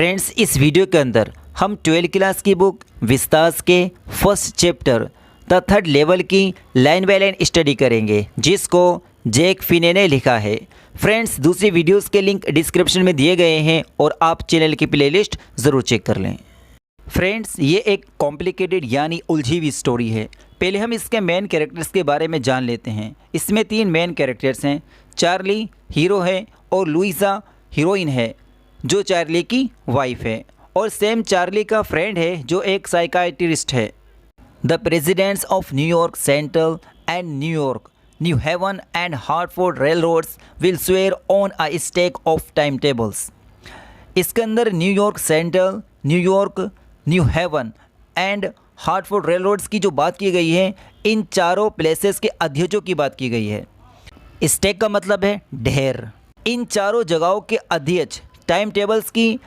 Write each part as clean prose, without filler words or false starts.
Friends, इस video के अंदर हम 12 क्लास की बुक विस्तास के first chapter the third level की लाइन बाय लाइन स्टडी करेंगे, जिसको जैक फिने ने लिखा है। फ्रेंड्स, दूसरी वीडियोस के लिंक डिस्क्रिप्शन में दिए गए हैं और आप चैनल की प्लेलिस्ट ज़रूर चेक कर लें। फ्रेंड्स, ये एक कॉम्प्लिकेटेड यानी उलझी हुई स्टोरी है। पहले हम इसके मेन कैरेक्टर्स के बारे में जान लेते हैं। इसमें 3 मेन कैरेक्टर्स हैं। चार्ली हीरो है और लुइसा हीरोइन है, जो चार्ली की वाइफ है, और सैम चार्ली का फ्रेंड है, जो एक साइकाइट्रिस्ट है। The presidents of New York Central and New York, New Haven and Hartford rail roads will swear on a stack of time tables. इसके अंदर New York Central, New York, New Haven and Hartford rail roads की जो बात की गई है, इन चारों प्लेसेस के अध्यक्षों की बात की गई है। स्टैक का मतलब है ढेर। इन चारों जगहों के अध्यक्ष टाइम टेबल्स की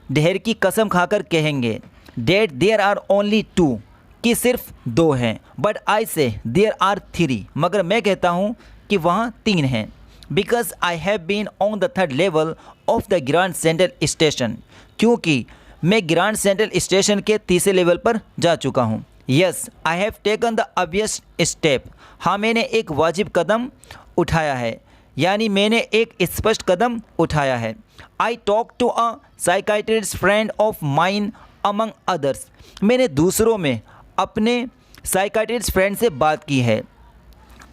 ढेर की कसम खाकर कहेंगे डेट देयर आर ओनली 2, कि सिर्फ 2 हैं। बट आई से देयर आर 3, मगर मैं कहता हूँ कि वहाँ 3 हैं। Because I have been on the third level of the Grand Central station, क्योंकि मैं ग्रैंड सेंट्रल स्टेशन के तीसरे लेवल पर जा चुका हूँ। Yes, I have taken the obvious step, हाँ मैंने एक वाजिब कदम उठाया है, यानी मैंने एक स्पष्ट कदम उठाया है। I talk to a psychiatrist friend of mine among others, मैंने दूसरों में अपने साइकाइट्रिस्ट फ्रेंड से बात की है।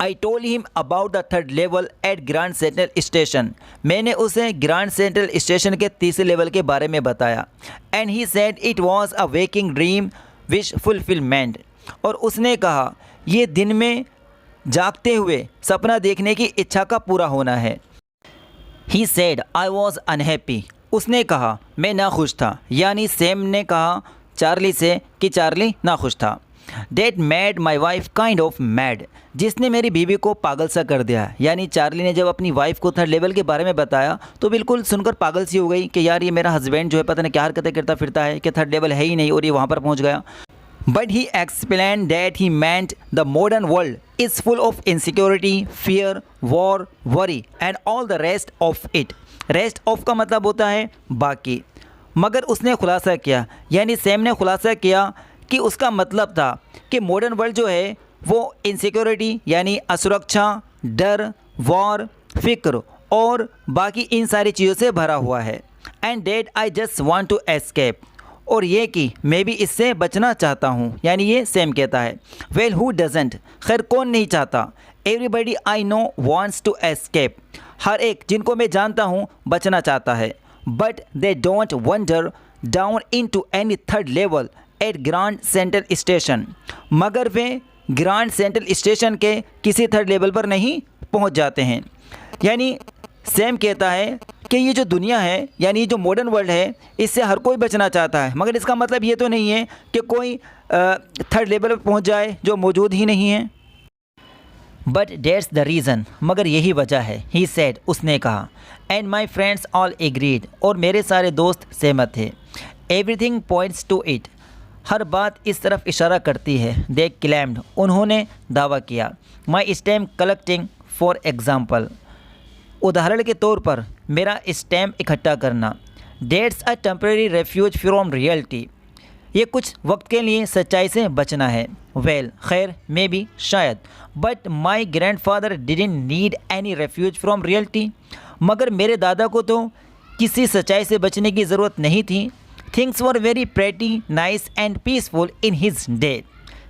I told him about the third level at Grand Central station, मैंने उसे ग्रैंड सेंट्रल स्टेशन के तीसरे लेवल के बारे में बताया। And he said it was a waking dream wish fulfilment, और उसने कहा ये दिन में जागते हुए सपना देखने की इच्छा का पूरा होना है। He said I was unhappy, उसने कहा मैं नाखुश था, यानी सैम ने कहा चार्ली से कि चार्ली नाखुश था। That made my wife kind of mad, जिसने मेरी बीवी को पागल सा कर दिया, यानी चार्ली ने जब अपनी वाइफ को थर्ड लेवल के बारे में बताया तो बिल्कुल सुनकर पागल सी हो गई कि यार ये मेरा हस्बैंड जो है पता नहीं क्या हरकतें करता फिरता है कि थर्ड लेवल है ही नहीं और ये वहाँ पर पहुँच गया। But he explained that he meant the modern world is full of insecurity, fear, war, worry and all the rest of it. Rest of का मतलब होता है बाकी। मगर उसने खुलासा किया, यानी सैम ने खुलासा किया कि उसका मतलब था कि मॉडर्न वर्ल्ड जो है वो इनसिक्योरिटी यानी असुरक्षा, डर, वॉर, फिक्र और बाकी इन सारी चीज़ों से भरा हुआ है। And that I just want to escape, और ये कि मैं भी इससे बचना चाहता हूँ, यानी ये सेम कहता है। वेल हु डजेंट, खैर कौन नहीं चाहता। Everybody I know wants to escape, हर एक जिनको मैं जानता हूँ बचना चाहता है। But they don't wander down into any third level at Grand Central station, मगर वे ग्रैंड सेंट्रल स्टेशन के किसी थर्ड लेवल पर नहीं पहुँच जाते हैं। यानी सैम कहता है कि ये जो दुनिया है, यानी ये जो मॉडर्न वर्ल्ड है, इससे हर कोई बचना चाहता है, मगर इसका मतलब ये तो नहीं है कि कोई थर्ड लेवल पर पहुंच जाए जो मौजूद ही नहीं है। बट डेट्स द रीज़न, मगर यही वजह है। ही सेड, उसने कहा। And my friends all agreed, और मेरे सारे दोस्त सहमत थे। एवरीथिंग पॉइंट्स टू इट, हर बात इस तरफ इशारा करती है। दे क्लेम्ड, उन्होंने दावा किया। माई स्टैम्प कलेक्टिंग फॉर एग्ज़ाम्पल, उदाहरण के तौर पर मेरा स्टैम्प इकट्ठा करना। Dates a temporary refuge from reality, ये कुछ वक्त के लिए सच्चाई से बचना है। वेल खैर, मे बी शायद। But my grandfather didn't need any refuge from reality, मगर मेरे दादा को तो किसी सच्चाई से बचने की ज़रूरत नहीं थी। Things were very pretty nice and peaceful in his day,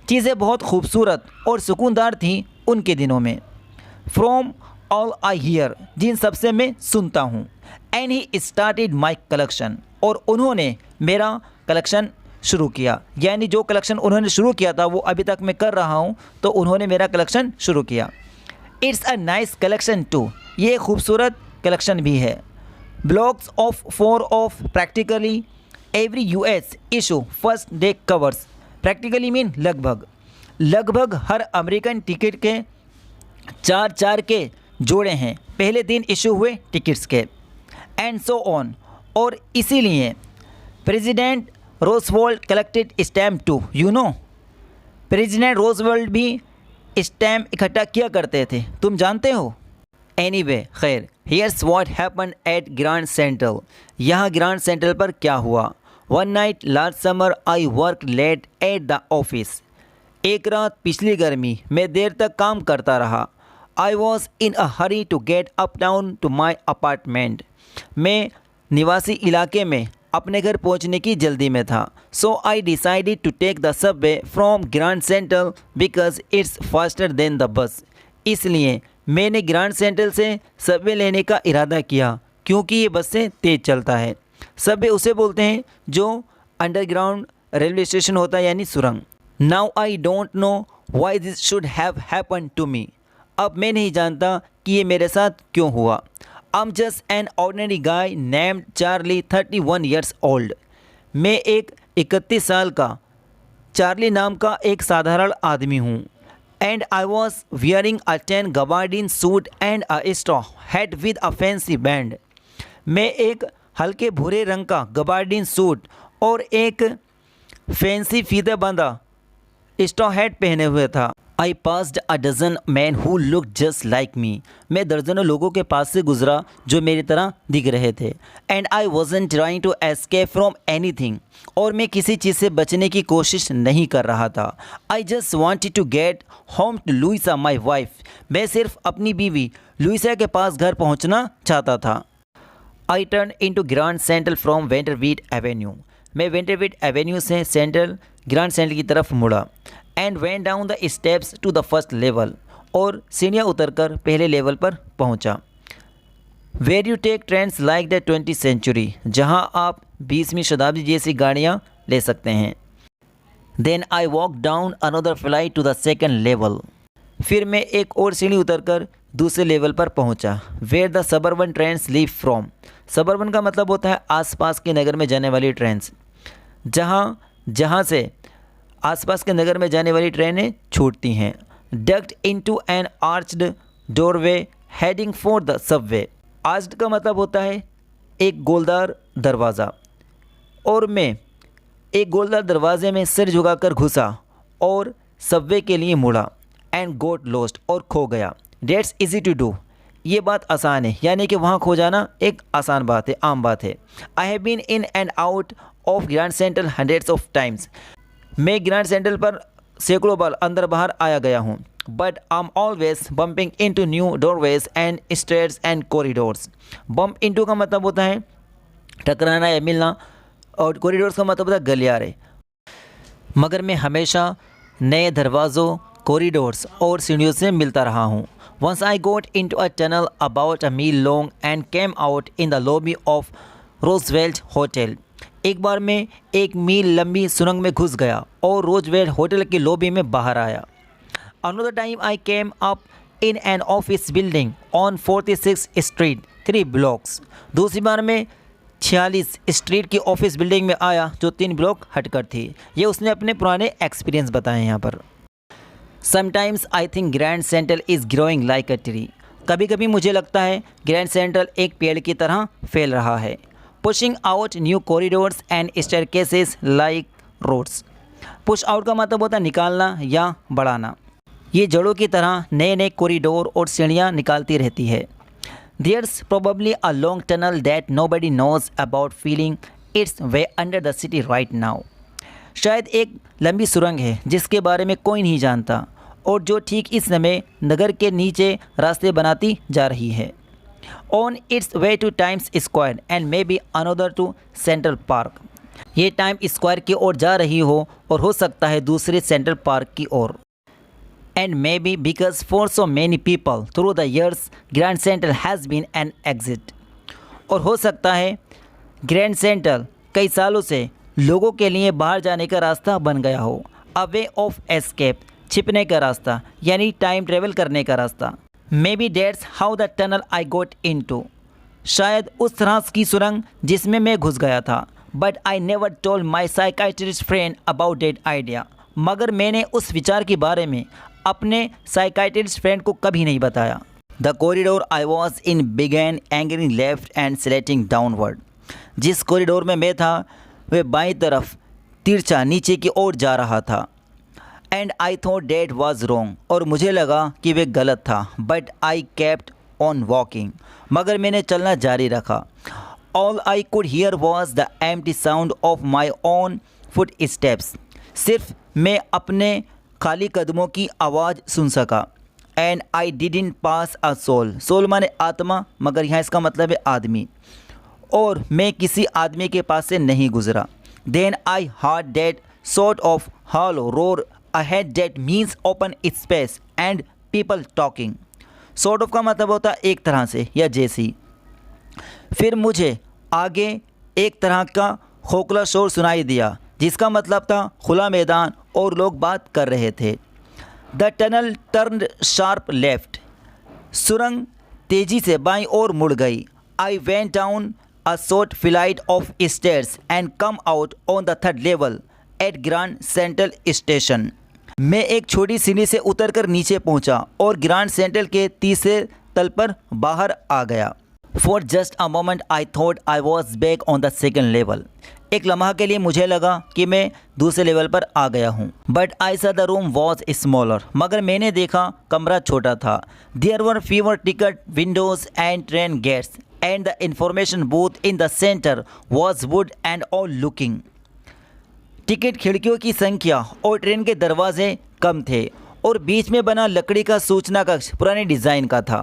चीज़ें बहुत खूबसूरत और सुकूनदार थीं उनके दिनों में। फ्रॉम ऑल आई हियर, जिन सबसे मैं सुनता हूँ। And he started my collection, और उन्होंने मेरा कलेक्शन शुरू किया, यानी जो कलेक्शन उन्होंने शुरू किया था वो अभी तक मैं कर रहा हूँ, तो उन्होंने मेरा कलेक्शन शुरू किया। It's a nice collection too, ये खूबसूरत कलेक्शन भी है। Blocks of 4 of practically every US issue first day covers, practically mean लगभग हर अमेरिकन टिकट के 4 के जोड़े हैं पहले दिन इशू हुए टिकट्स के। एंड सो ऑन, और इसीलिए president Roosevelt collected stamp too, you know, president Roosevelt भी स्टैम्प इकट्ठा किया करते थे, तुम जानते हो। एनीवे खैर, here's what happen at Grand Central. यहाँ ग्रैंड सेंट्रल पर क्या हुआ। One night last summer I work late at the office. एक रात पिछली गर्मी मैं देर तक काम करता रहा। I was in a hurry to get up down to my apartment. मैं निवासी इलाके में अपने घर पहुंचने की जल्दी में था। So I decided to take the subway from Grand Central because it's faster than the bus. इसलिए मैंने ग्रैंड सेंट्रल से सबवे लेने का इरादा किया क्योंकि ये बस से तेज़ चलता है। सबवे उसे बोलते हैं जो अंडरग्राउंड रेलवे स्टेशन होता है, यानी सुरंग। Now I don't know why this should have happen to me. अब मैं नहीं जानता कि ये मेरे साथ क्यों हुआ। I'm just an ordinary guy named Charlie, 31 years old. मैं एक 31 साल का चार्ली नाम का एक साधारण आदमी हूँ। And I was wearing a tan gabardine suit and a straw hat with a fancy band. मैं एक हल्के भूरे रंग का गबार्डिन सूट और एक फैंसी फीते बांधा स्ट्रॉ हैट पहने हुए था। I passed a dozen man who look just like me. मैं दर्जनों लोगों के पास से गुजरा जो मेरी तरह दिख रहे थे। And I wasn't trying to escape from anything. और मैं किसी चीज़ से बचने की कोशिश नहीं कर रहा था। I just wanted to get home to Louisa my wife. मैं सिर्फ अपनी बीवी लुइसा के पास घर पहुंचना चाहता था। I turn into Grand Central from Vanderbilt avenue. मैं वेंटरवीट एवेन्यू से ग्रैंड सेंट्रल की तरफ मुड़ा। And went down the steps to the first level. और सीढ़ियाँ उतरकर पहले लेवल पर पहुँचा। Where you take trains like the 20th century. जहाँ आप 20वीं शताब्दी जैसी गाड़ियाँ ले सकते हैं। Then I walk down another flight to the second level. फिर मैं एक और सीढ़ी उतरकर दूसरे लेवल पर पहुँचा। Where the suburban trains leave from. Suburban का मतलब होता है आसपास के नगर में जाने वाली ट्रेन्स। जहाँ से आसपास के नगर में जाने वाली ट्रेनें छूटती हैं। Ducked into an arched doorway heading for the subway. Arched का मतलब होता है एक गोलदार दरवाज़ा। और मैं एक गोलदार दरवाजे में सिर झुकाकर घुसा और सबवे के लिए मुड़ा। एंड गोट लॉस्ट और खो गया। That's easy to do. ये बात आसान है, यानी कि वहाँ खो जाना एक आसान बात है, आम बात है। I have been in and out of Grand Central hundreds of times. मैं ग्रैंड सेंट्रल पर सैकड़ों बार अंदर बाहर आया गया हूँ। But I am always bumping into new doorways and stairs and corridors. Bump into का मतलब होता है टकराना या मिलना, और कॉरिडोर्स का मतलब होता है गलियारे। मगर मैं हमेशा नए दरवाज़ों, कॉरिडोर्स और सीढ़ियों से मिलता रहा हूँ। Once I got into a tunnel about a mile long and came out in the lobby of Roosevelt Hotel. एक बार मैं एक मील लंबी सुरंग में घुस गया और रोजवेल्ट होटल की लॉबी में बाहर आया। Another time I came up in an office building on 46 street 3 blocks. दूसरी बार मैं 46 स्ट्रीट की ऑफिस बिल्डिंग में आया जो 3 ब्लॉक हटकर थी। ये उसने अपने पुराने एक्सपीरियंस बताए यहाँ पर। Sometimes I think grand central is growing like a tree. कभी कभी मुझे लगता है ग्रैंड सेंट्रल एक पेड़ की तरह फैल रहा है। Pushing out new corridors and staircases like roads. Push out का मतलब होता है निकालना या बढ़ाना। ये जड़ों की तरह नए नए कॉरिडोर और सीढ़ियाँ निकालती रहती है। There's probably a long tunnel that nobody knows about feeling its way under the city right now. शायद एक लंबी सुरंग है जिसके बारे में कोई नहीं जानता और जो ठीक इस समय नगर के नीचे रास्ते बनाती जा रही है। On its way to Times Square and maybe another to Central Park. ये टाइम स्क्वायर की ओर जा रही हो और हो सकता है दूसरे सेंट्रल पार्क की ओर। And maybe because for so many people through the years Grand Central has been an exit. और हो सकता है ग्रैंड सेंट्रल कई सालों से लोगों के लिए बाहर जाने का रास्ता बन गया हो। अ वे ऑफ एस्केप, छिपने का रास्ता, यानी टाइम ट्रेवल करने का रास्ता। Maybe that's how the tunnel I got into. शायद उस तरह की सुरंग जिसमें मैं घुस गया था। But I never told my psychiatrist friend about that idea. मगर मैंने उस विचार के बारे में अपने साइकाइट्रिस्ट फ्रेंड को कभी नहीं बताया। The corridor I was in began angling left and slanting downward. जिस कॉरिडोर में मैं था वह बाईं तरफ तिरछा नीचे की ओर जा रहा था। And I thought that was wrong. और मुझे लगा कि वह गलत था। But I kept on walking, मगर मैंने चलना जारी रखा। All I could hear was the empty sound of my own footsteps, सिर्फ मैं अपने खाली कदमों की आवाज़ सुन सका। And I didn't pass a soul, soul माने आत्मा, मगर यहाँ इसका मतलब है आदमी, और मैं किसी आदमी के पास से नहीं गुजरा। Then I heard that sort of hollow roar ahead that means open space and people talking। sort of का मतलब होता है एक तरह से या जैसी। फिर मुझे आगे एक तरह का खोखला शोर सुनाई दिया जिसका मतलब था खुला मैदान और लोग बात कर रहे थे। The tunnel turned sharp left, सुरंग तेजी से बाईं ओर मुड़ गई। I went down a short flight of stairs and came out on the third level at Grand Central Station. मैं एक छोटी सीढ़ी से उतरकर नीचे पहुंचा और ग्रांड सेंट्रल के तीसरे तल पर बाहर आ गया। For just a moment I thought I was back on the second level, एक लम्हा के लिए मुझे लगा कि मैं दूसरे लेवल पर आ गया हूँ। बट आई सा द रूम वॉज स्मॉलर, मगर मैंने देखा कमरा छोटा था। There were fewer ticket windows and train gates and the information booth in the centre was wood and all looking. Ticket खिड़कियों की संख्या और ट्रेन के दरवाजे कम थे और बीच में बना लकड़ी का सूचना कक्ष पुराने डिज़ाइन का था।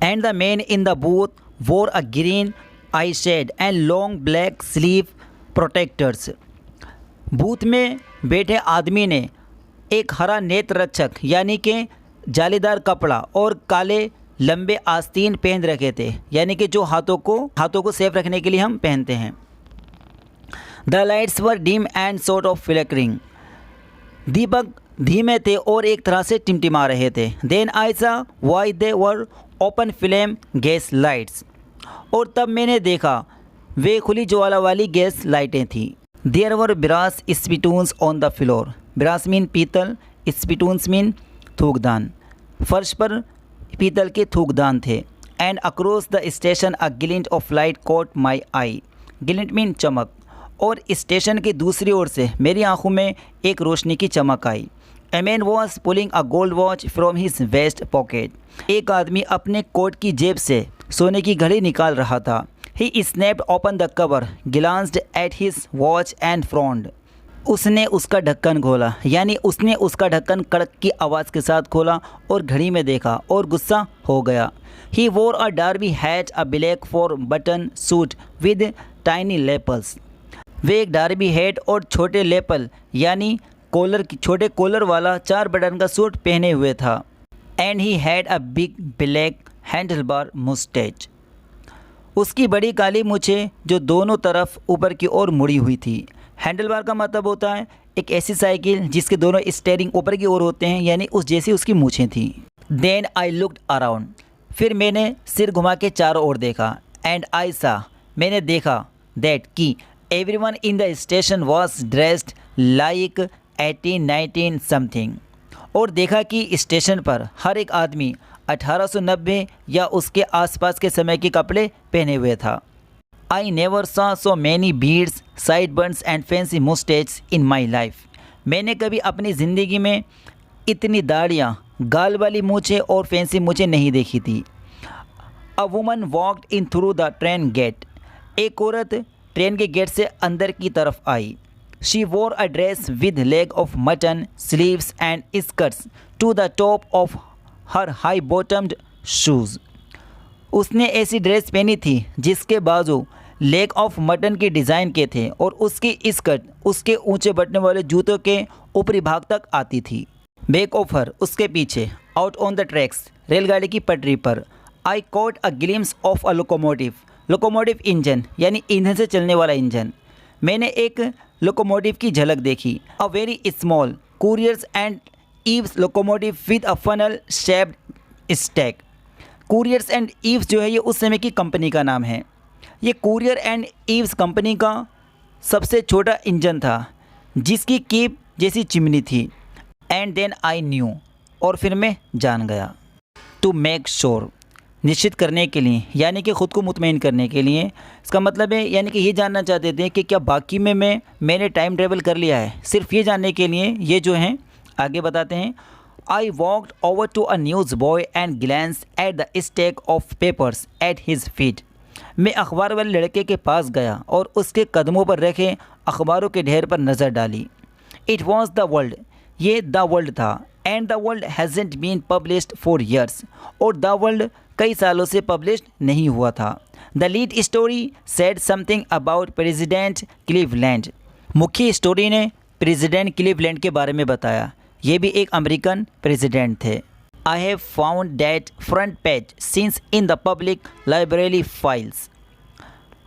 And the man in the booth wore a green eyeshade and long black sleeve protectors. Booth में बैठे आदमी ने एक हरा नेत्र रक्षक यानी कि जालीदार कपड़ा और काले लंबे आस्तीन पहन रखे थे, यानी कि जो हाथों को सेफ रखने के लिए हम पहनते हैं। The lights were dim and sort of flickering, दीपक धीमे थे और एक तरह से टिमटिमा रहे थे। देन आई सा why they were open flame gas lights, और तब मैंने देखा वे खुली ज्वाला वाली गैस लाइटें थीं। There were brass spittoons on the floor, brass mean पीतल, स्पिटून्स मीन थूकदान, फर्श पर पीतल के थूकदान थे। And across the station a glint of light caught my I, glint mean चमक, और स्टेशन की दूसरी ओर से मेरी आंखों में एक रोशनी की चमक आई। A man was pulling a gold watch from his vest pocket, एक आदमी अपने कोट की जेब से सोने की घड़ी निकाल रहा था। He snapped open the cover, glanced at his watch and frowned, उसने उसका ढक्कन खोला, यानी उसने उसका ढक्कन कड़क की आवाज़ के साथ खोला और घड़ी में देखा और गुस्सा हो गया। He wore a derby hat a black four button suit with tiny lapels, वे एक डार्बी हेड और छोटे लेपल यानी छोटे कॉलर वाला 4 बटन का सूट पहने हुए था। And he had a big black handlebar moustache, उसकी बड़ी काली मूछें जो दोनों तरफ ऊपर की ओर मुड़ी हुई थी। हैंडलबार का मतलब होता है एक ऐसी साइकिल जिसके दोनों स्टीयरिंग ऊपर की ओर होते हैं, यानी उस जैसी उसकी मूछें थीं। देन आई लुक्ड अराउंड, फिर मैंने सिर घुमा के चारों ओर देखा। एंड आई सा, मैंने देखा दैट कि everyone in the station was dressed like 1819 something, और देखा कि स्टेशन पर हर एक आदमी 1890 या उसके आसपास के समय के कपड़े पहने हुए था। I never saw so many beards, sideburns and fancy mustaches in my life, मैंने कभी अपनी ज़िंदगी में इतनी दाढ़ियाँ, गाल वाली मूछें और फैंसी मूछें नहीं देखी थी। A woman walked in through the train gate, एक औरत ट्रेन के गेट से अंदर की तरफ आई। She wore a dress with leg of mutton, sleeves and skirts to the top of her high buttoned shoes, उसने ऐसी ड्रेस पहनी थी जिसके बाजू लेग ऑफ मटन के डिज़ाइन के थे और उसकी स्कर्ट उसके ऊंचे बटने वाले जूतों के ऊपरी भाग तक आती थी। बैक ऑफ हर, उसके पीछे, आउट ऑन द ट्रैक्स, रेलगाड़ी की पटरी पर, आई caught a glimpse of a locomotive, locomotive engine यानी ईंधन से चलने वाला इंजन, मैंने एक लोकोमोटिव की झलक देखी। A very small couriers and eaves locomotive with a funnel shaped stack, couriers and eaves जो है ये उस समय की कंपनी का नाम है। ये कुरियर एंड ईव्स कंपनी का सबसे छोटा इंजन था जिसकी कीप जैसी चिमनी थी। एंड देन आई न्यू, और फिर मैं जान गया। टू मेक श्योर, निश्चित करने के लिए, यानी कि ख़ुद को मुतमईन करने के लिए। इसका मतलब है यानी कि ये जानना चाहते थे कि क्या बाकी में मैंने टाइम ट्रेवल कर लिया है, सिर्फ ये जानने के लिए ये जो हैं आगे बताते हैं। I walked over to a newsboy and glanced at the stack of papers at his feet. मैं अखबार वाले लड़के के पास गया और उसके कदमों पर रखे अखबारों के ढेर पर नज़र डाली. It was the world. ये द वर्ल्ड था. And the world hasn't been published for years. और द वर्ल्ड कई सालों से पब्लिश नहीं हुआ था. The lead story said something about President Cleveland. मुख्य स्टोरी ने प्रेसिडेंट क्लीवलैंड के बारे में बताया. ये भी एक अमेरिकन प्रेसिडेंट थे. I have found that front page since in the public library files.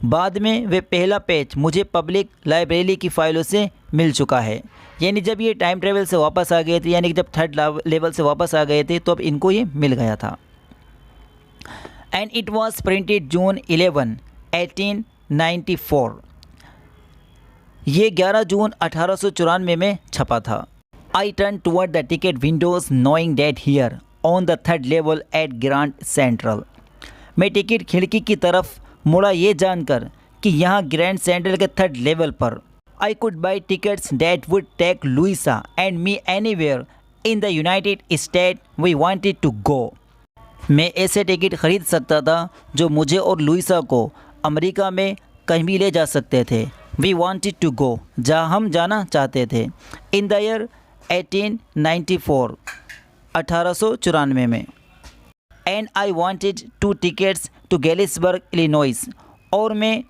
बाद में वे पहला पेज मुझे पब्लिक लाइब्रेरी की फ़ाइलों से मिल चुका है. यानी जब ये टाइम ट्रेवल से वापस आ गए थे, यानी कि जब थर्ड लेवल से वापस आ गए थे, तो अब इनको ये मिल गया था. एंड इट वॉज प्रिंटेड जून 11, 1894. ये 11 जून 1894 में छपा था. I turned toward the ticket windows knowing that here on the third level at Grand Central. मैं टिकट खिड़की की तरफ मुड़ा ये जानकर कि यहाँ ग्रैंड सेंट्रल के थर्ड लेवल पर I could buy tickets that would take Louisa and me anywhere in the United States we wanted to go. मैं ऐसे टिकट खरीद सकता था जो मुझे और लुइसा को अमेरिका में कहीं भी ले जा सकते थे. We wanted to go, जहाँ हम जाना चाहते थे. In the year 1894, 1894 में. And I wanted 2 tickets to Galesburg, Illinois. और मैं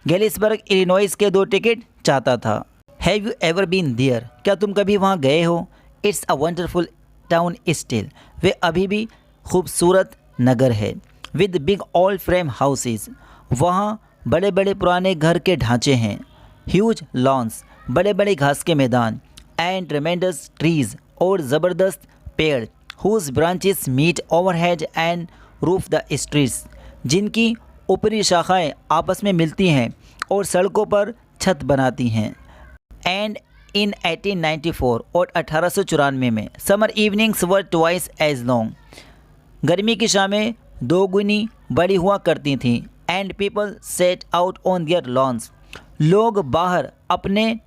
गैलिसबर्ग इलिनॉइस के 2 टिकट चाहता था. Have you ever been there? क्या तुम कभी वहाँ गए हो? It's a wonderful town still. वे अभी भी खूबसूरत नगर है. With big old frame houses. वहाँ बड़े बड़े पुराने घर के ढांचे हैं. Huge lawns. बड़े बड़े घास के मैदान. And tremendous trees. और ज़बरदस्त पेड़. Whose branches meet overhead and roof the streets. जिनकी ऊपरी शाखाएं आपस में मिलती हैं और सड़कों पर छत बनाती हैं. एंड इन 1894 और 1894 में summer evenings were twice as long. गर्मी की शामें 2 गुनी बड़ी हुआ करती थीं. And people sat out on their lawns. लोग बाहर अपने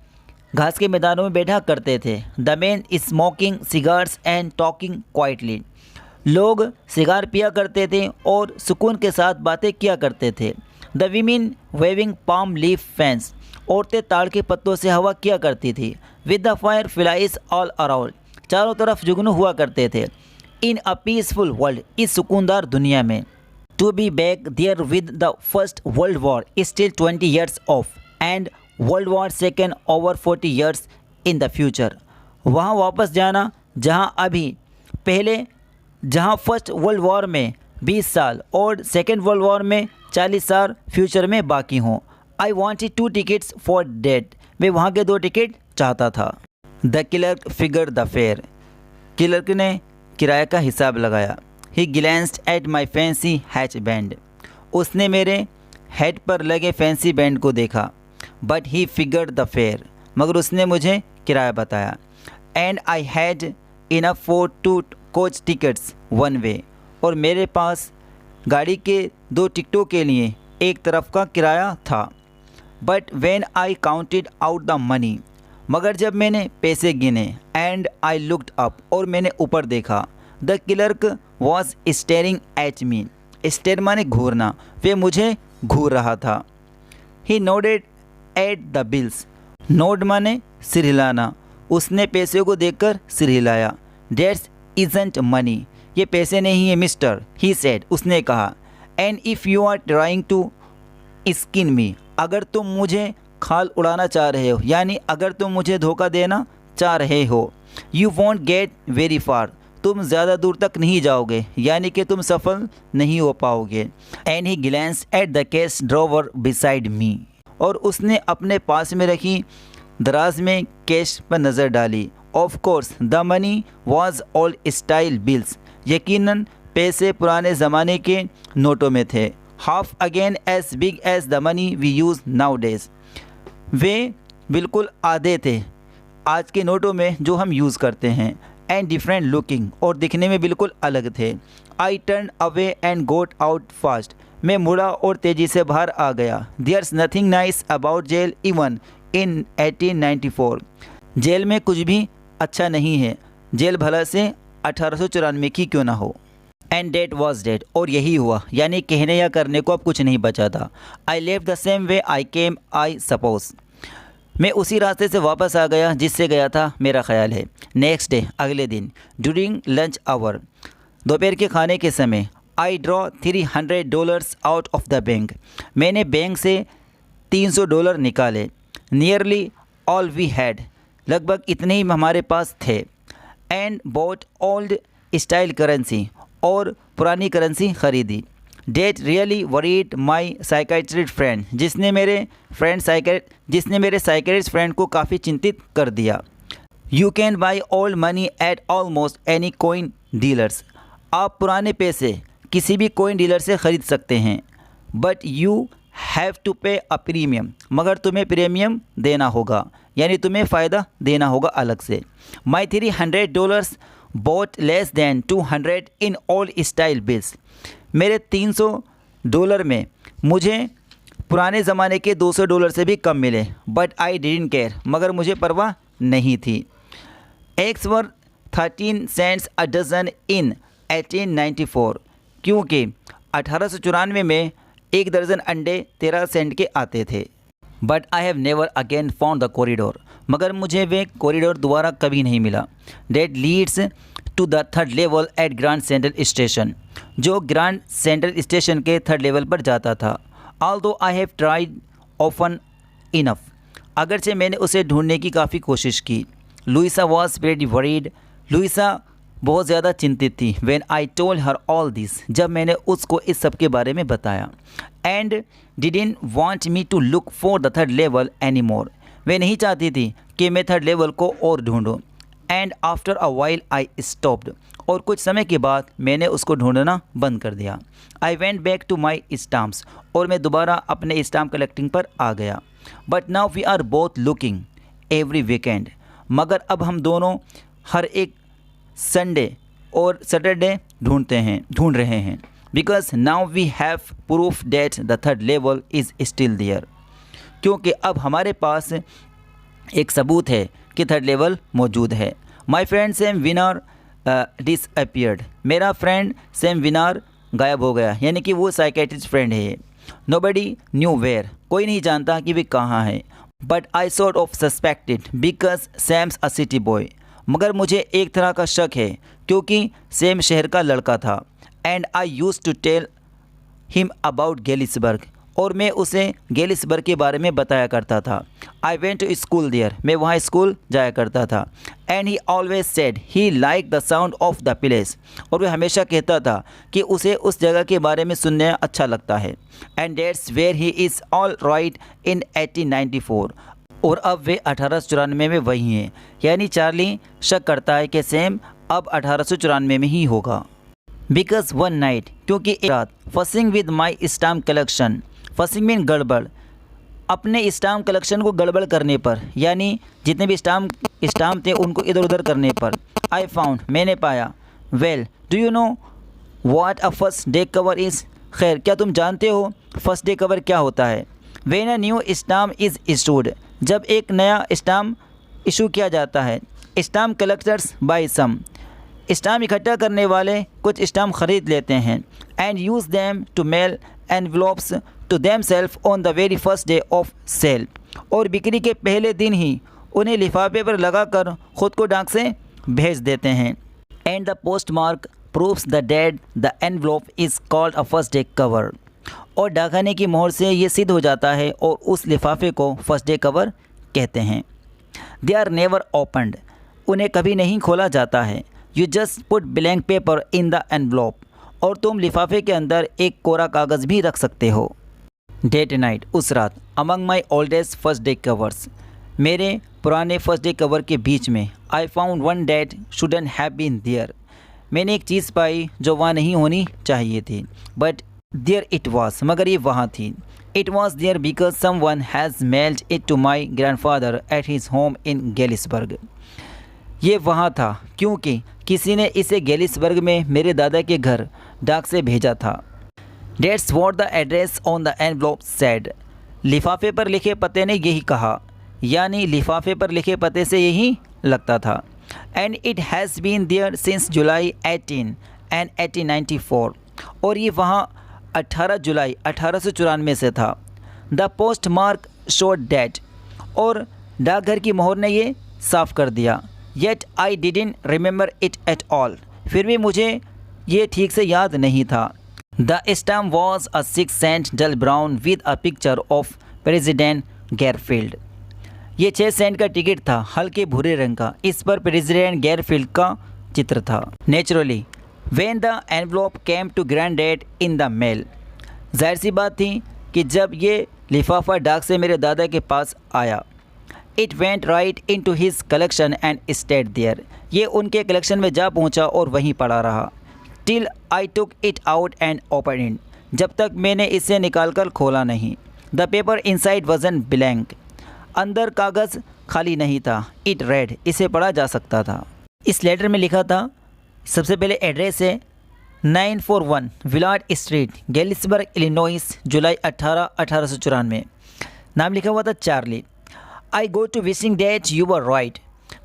घास के मैदानों में बैठा करते थे. The man smoking cigars and talking quietly. लोग सिगार पिया करते थे और सुकून के साथ बातें किया करते थे. The women waving palm leaf fans. औरतें ताड़ के पत्तों से हवा किया करती थी. With the fireflies all around. चारों तरफ जुगनू हुआ करते थे. In a peaceful world. इस सुकूनदार दुनिया में. To be back there with the first World War still 20 years off. And World War second over 40 years in the future. वहाँ वापस जाना जहाँ फर्स्ट वर्ल्ड वॉर में 20 साल और सेकेंड वर्ल्ड वॉर में 40 साल फ्यूचर में बाकी हों. I wanted 2 tickets for that. मैं वहाँ के 2 टिकट चाहता था. The clerk figure the fare. Clerk ने किराए का हिसाब लगाया. He glanced at my fancy hat band. उसने मेरे हेड पर लगे फैंसी बैंड को देखा. But he figure the fare. मगर उसने मुझे किराया बताया. And I had enough for 2 coach tickets 1 way. और मेरे पास गाड़ी के 2 टिकटों के लिए एक तरफ का किराया था. But when I counted out the money. मगर जब मैंने पैसे गिने. And I looked up. और मैंने ऊपर देखा. The clerk was staring at me. Stare माने घूरना. वे मुझे घूर रहा था. He nodded at the bills. Nod माने सिर हिलाना. उसने पैसे को देखकर सिर हिलाया. That's isn't money. ये पैसे नहीं है मिस्टर. He said. उसने कहा. And if you are trying to skin मी. अगर तुम मुझे खाल उड़ाना चाह रहे हो, यानी अगर तुम मुझे धोखा देना चाह रहे हो, you want get very far. तुम ज़्यादा दूर तक नहीं जाओगे, यानी कि तुम सफल नहीं हो पाओगे. And he glanced at the cash drawer beside me. और उसने अपने पास में रखी दराज में कैश पर नज़र डाली. Of course the money was old style bills. यकीनन पैसे पुराने ज़माने के नोटों में थे. Half again as big as the money we use nowadays. वे बिल्कुल आधे थे आज के नोटों में जो हम यूज़ करते हैं. And different looking. और दिखने में बिल्कुल अलग थे. I turn away and got out fast. मैं मुड़ा और तेज़ी से बाहर आ गया. There's nothing nice about jail even in 1894. Jail में कुछ भी अच्छा नहीं है. जेल भला से 1894 की क्यों ना हो। एंड डेट वॉज डेट, और यही हुआ, यानी कहने या करने को अब कुछ नहीं बचा था। आई लेव the same way I came I suppose, मैं उसी रास्ते से वापस आ गया जिससे गया था, मेरा ख्याल है। नेक्स्ट डे, अगले दिन, ड्यूरिंग लंच आवर, दोपहर के खाने के समय, I draw $300 out of the bank, मैंने बैंक से $300 निकाले। नियरली ऑल वी हैड, लगभग इतने ही हमारे पास थे। And bought old style currency, और पुरानी करेंसी ख़रीदी। That really worried my psychiatrist friend, जिसने मेरे साइकेट्रिस्ट फ्रेंड को काफ़ी चिंतित कर दिया। You can buy old money at almost any coin dealers, आप पुराने पैसे किसी भी कोइन डीलर से ख़रीद सकते हैं। बट यू हैव टू पे अ प्रीमियम, मगर तुम्हें प्रीमियम देना होगा, यानी तुम्हें फ़ायदा देना होगा अलग से। My $300 bought less than 200 in old style bills, मेरे $300 में मुझे पुराने ज़माने के $200 से भी कम मिले। बट आई डिडंट केयर, मगर मुझे परवाह नहीं थी। एग्स वर 13 सेंट्स अ डज़न इन 1894, क्योंकि 1894 में एक दर्जन अंडे 13 सेंट के आते थे। But I have never again found the corridor, मगर मुझे वे कॉरिडोर दोबारा कभी नहीं मिला। That leads to the third level at Grand Central Station, जो ग्रैंड सेंट्रल स्टेशन के थर्ड लेवल पर जाता था। Although I have tried often enough, अगरचे मैंने उसे ढूंढने की काफ़ी कोशिश की। Louisa was very worried, Louisa बहुत ज़्यादा चिंतित थी। When I told her all this, जब मैंने उसको इस सब के बारे में बताया। And didn't want me to look for the third level any more, वे नहीं चाहती थी कि मैं थर्ड लेवल को और ढूंढूं। And after a while I stopped, और कुछ समय के बाद मैंने उसको ढूंढना बंद कर दिया। I went back to my stamps, और मैं दोबारा अपने स्टाम्प कलेक्टिंग पर आ गया। But now we are both looking every weekend, मगर अब हम दोनों हर एक संडे और सैटरडे ढूंढ रहे हैं। Because now we have proof that the third level is still there, क्योंकि अब हमारे पास एक सबूत है कि थर्ड लेवल मौजूद है। My friend Sam Weiner disappeared, मेरा फ्रेंड सेम विनर गायब हो गया, यानी कि वो साइकेट्रिस्ट फ्रेंड है। नोबडी न्यू वेयर, कोई नहीं जानता कि वे कहाँ है। But I sort of suspected because Sam's a city boy, मगर मुझे एक तरह का शक है क्योंकि सैम शहर का लड़का था। And I use to tell him about Galesburg, और मैं उसे गेलिसबर्ग के बारे में बताया करता था। I went to school there, मैं वहाँ स्कूल जाया करता था। And he always said he like the sound of the place, और वह हमेशा कहता था कि उसे उस जगह के बारे में सुनने अच्छा लगता है। And that's where he is all right in 1894, और अब वे 1894 में वही हैं, यानी चार्ली शक करता है कि सैम अब 1894 में ही होगा। बिकॉज वन नाइट, क्योंकि एक रात, fussing with my stamp collection, fussing mean गड़बड़, अपने स्टाम्प कलेक्शन को गड़बड़ करने पर, यानी जितने भी स्टाम्प थे उनको इधर उधर करने पर। आई फाउंड, मैंने पाया। Well do you know what a first day cover is, खैर क्या तुम जानते हो फर्स्ट डे कवर क्या होता है। When a new stamp is issued, जब एक नया स्टाम्प इशू किया जाता है। Stamp collectors buy some, stamp इकट्ठा करने वाले कुछ स्टाम्प खरीद लेते हैं। And use them to mail envelopes to themselves on the very first day of sale, और बिक्री के पहले दिन ही उन्हें लिफाफे पर लगाकर ख़ुद को डाक से भेज देते हैं। And the postmark proves the date the envelope is called a first day cover, और डाकखाने की मोहर से ये सिद्ध हो जाता है और उस लिफाफे को फर्स्ट डे कवर कहते हैं। दे आर नेवर ओपनड, उन्हें कभी नहीं खोला जाता है। You just put blank paper in the envelope, और तुम लिफाफे के अंदर एक कोरा कागज़ भी रख सकते हो। डेट नाइट, उस रात, among my oldest first day covers, मेरे पुराने फर्स्ट डे कवर के बीच में। I found one that shouldn't have been there, मैंने एक चीज़ पाई जो वहाँ नहीं होनी चाहिए थी। बट देयर इट वॉज, मगर ये वहाँ थी। It was there because someone has mailed it to my grandfather at his home in Galesburg, ये वहाँ था क्योंकि किसी ने इसे गेलिसबर्ग में मेरे दादा के घर डाक से भेजा था। That's what the address on the envelope said, लिफाफे पर लिखे पते ने यही कहा, यानी लिफाफे पर लिखे पते से यही लगता था। And it has been there since July 18 and 1894 और ये वहाँ 18 जुलाई 1894 से था। The postmark showed that और डाकघर की मोहर ने ये साफ कर दिया। Yet I didn't remember it at all फिर भी मुझे ये ठीक से याद नहीं था। The stamp was a 6 cent dull brown with a picture of President Garfield. ये 6 सेंट का टिकट था हल्के भूरे रंग का, इस पर प्रेसिडेंट गैरफील्ड का चित्र था। Naturally when the envelope came to granddad in the mail, जाहिर सी बात थी कि जब ये लिफाफा डाक से मेरे दादा के पास आया। It went right into his collection and stayed there, ये उनके कलेक्शन में जा पहुंचा और वहीं पड़ा रहा। Till I took it out and open it, जब तक मैंने इसे निकाल कर खोला नहीं। द पेपर इनसाइड वजन ब्लैंक, अंदर कागज़ खाली नहीं था। इट रेड, इसे पढ़ा जा सकता था। इस लेटर में लिखा था, सबसे पहले एड्रेस है 941 Willard Street, Galesburg, Illinois, July 18, 1894। नाम लिखा हुआ था Charlie. I go to wishing that you were right,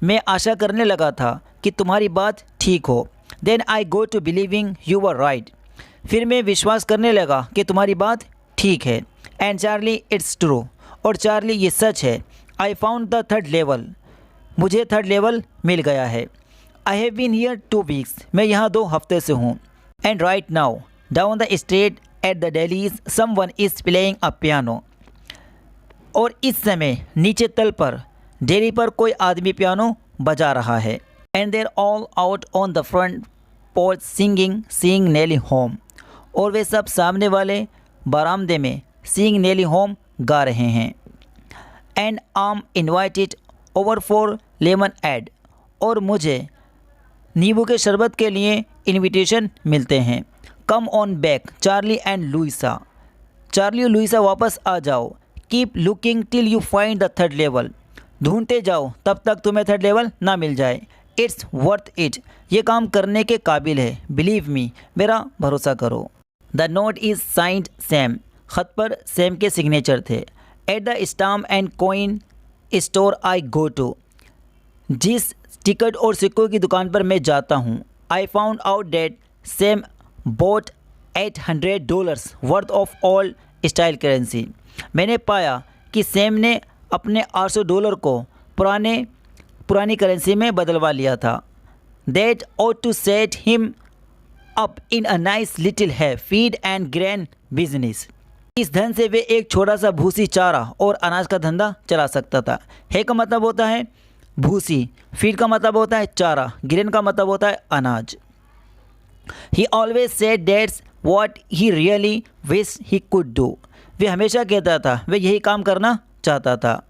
मैं आशा करने लगा था कि तुम्हारी बात ठीक हो। Then I go to believing you were right, फिर मैं विश्वास करने लगा कि तुम्हारी बात ठीक है। एंड चार्ली इट्स ट्रू, और चार्ली ये सच है। I found the 3rd level, मुझे 3rd लेवल मिल गया है। I have been here 2 weeks, मैं यहाँ 2 हफ्ते से हूँ। And right now down the street at the Dalys' someone is playing a piano, और इस समय नीचे तल पर डेली पर कोई आदमी पियानो बजा रहा है। And they're all out on the front porch singing Nellie Home, और वे सब सामने वाले बरामदे में सिंग नेली होम गा रहे हैं। And I'm invited over for lemonade, और मुझे नींबू के शरबत के लिए इनविटेशन मिलते हैं। Come on back Charlie and Louisa, Charlie और लुइसा वापस आ जाओ। Keep looking till you find the 3rd level, ढूंढते जाओ तब तक तुम्हें 3rd लेवल ना मिल जाए। इट्स वर्थ इट, ये काम करने के काबिल है। बिलीव मी, मेरा भरोसा करो। The note is signed Sam, ख़त पर सैम के सिग्नेचर थे। At the stamp and coin store I go to, जिस टिकट और सिक्कों की दुकान पर मैं जाता हूँ। I found out that Sam bought $800 worth of all style currency, मैंने पाया कि सैम ने अपने $800 को पुरानी करेंसी में बदलवा लिया था। That ought to set him up in a nice little hay feed and grain business, इस धन से वे एक छोटा सा भूसी चारा और अनाज का धंधा चला सकता था। है का मतलब होता है भूसी, फीड का मतलब होता है चारा, ग्रेन का मतलब होता है अनाज। He always said that's what he really wished he could do, वे हमेशा कहता था वे यही काम करना चाहता था।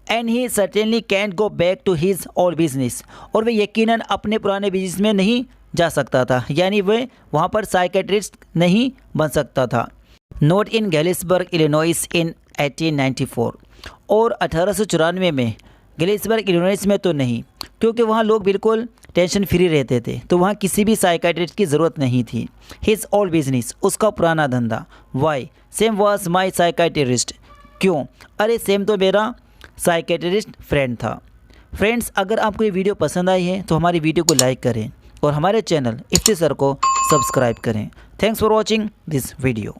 And he certainly can't go back to his old business, और वे यकीनन अपने पुराने बिजनेस में नहीं जा सकता था, यानी वे वहाँ पर साइकेट्रिस्ट नहीं बन सकता था। नोट इन गेलिसबर्ग इलिनॉइस इन 1894, और 1894 में गेलिसबर्ग इलिनॉइस में तो नहीं, क्योंकि वहाँ लोग बिल्कुल टेंशन फ्री रहते थे, तो वहाँ किसी भी साइकेट्रिस्ट की ज़रूरत नहीं थी। हिज ओल्ड बिजनेस, उसका पुराना धंधा। Why Sam was my psychiatrist, क्यों? अरे सेम तो मेरा साइकेट्रिस्ट फ्रेंड था। फ्रेंड्स, अगर आपको ये वीडियो पसंद आई है तो हमारी वीडियो को लाइक करें और हमारे चैनल इफ्ती सर को सब्सक्राइब करें। Thanks for watching this video.